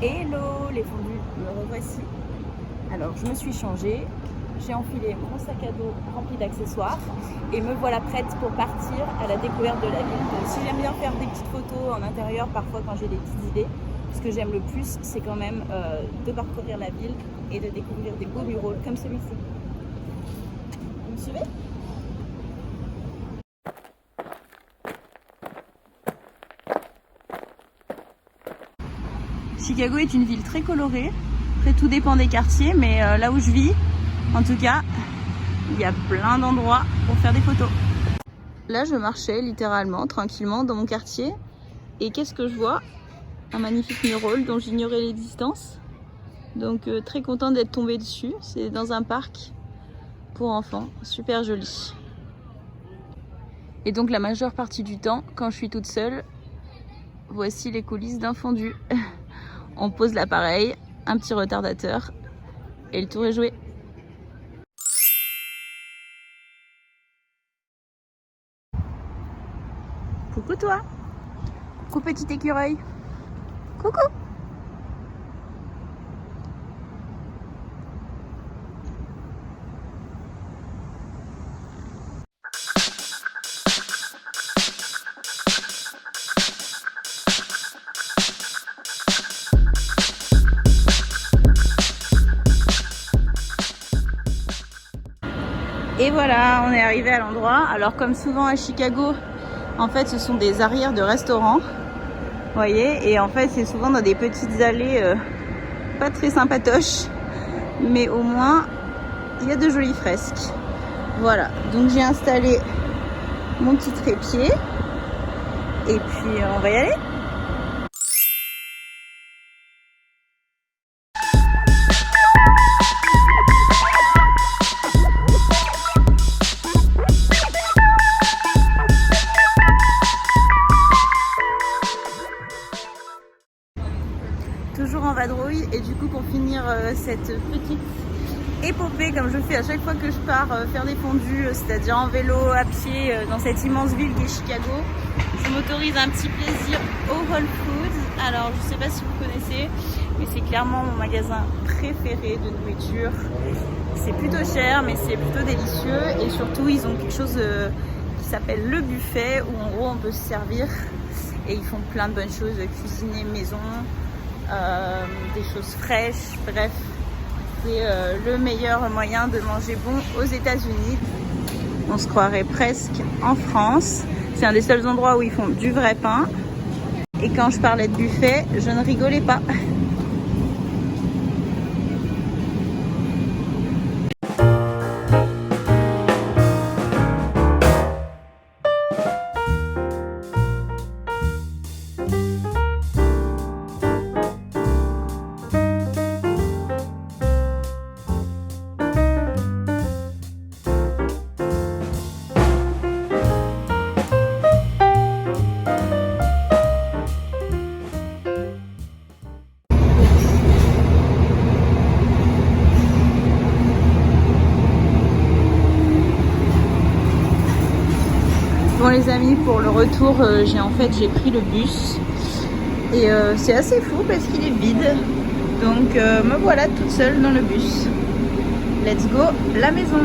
Hello les fondus, me revoici. Alors je me suis changée, j'ai enfilé mon sac à dos rempli d'accessoires et me voilà prête pour partir à la découverte de la ville. Donc si j'aime bien faire des petites photos en intérieur parfois quand j'ai des petites idées, ce que j'aime le plus c'est quand même de parcourir la ville et de découvrir des beaux murals comme celui-ci. Vous me suivez ? Chicago est une ville très colorée. Après, tout dépend des quartiers, mais là où je vis, en tout cas, il y a plein d'endroits pour faire des photos. Là, je marchais littéralement, tranquillement dans mon quartier. Et qu'est-ce que je vois? Un magnifique mural dont j'ignorais l'existence. Donc, très contente d'être tombée dessus. C'est dans un parc pour enfants, super joli. Et donc, la majeure partie du temps, quand je suis toute seule, voici les coulisses d'un fondu. On pose l'appareil, un petit retardateur et le tour est joué. Coucou toi. Coucou petit écureuil. Coucou. Et voilà, on est arrivé à l'endroit. Alors comme souvent à Chicago, en fait ce sont des arrières de restaurants. Vous voyez, et en fait c'est souvent dans des petites allées pas très sympatoches. Mais au moins, il y a de jolies fresques. Voilà, donc j'ai installé mon petit trépied. Et puis on va y aller. Toujours en vadrouille et du coup pour finir cette petite épopée comme je fais à chaque fois que je pars faire des fondus, c'est-à-dire en vélo, à pied, dans cette immense ville qui est Chicago, je m'autorise un petit plaisir au Whole Foods. Alors je sais pas si vous connaissez, mais c'est clairement mon magasin préféré de nourriture. C'est plutôt cher mais c'est plutôt délicieux et surtout ils ont quelque chose qui s'appelle le buffet où en gros on peut se servir et ils font plein de bonnes choses, cuisiner maison. Des choses fraîches, bref, c'est le meilleur moyen de manger bon aux États-Unis. On se croirait presque en France. C'est un des seuls endroits où ils font du vrai pain. Et quand je parlais de buffet, je ne rigolais pas. Bon les amis, pour le retour, j'ai pris le bus et c'est assez fou parce qu'il est vide. Donc me voilà toute seule dans le bus. Let's go, la maison.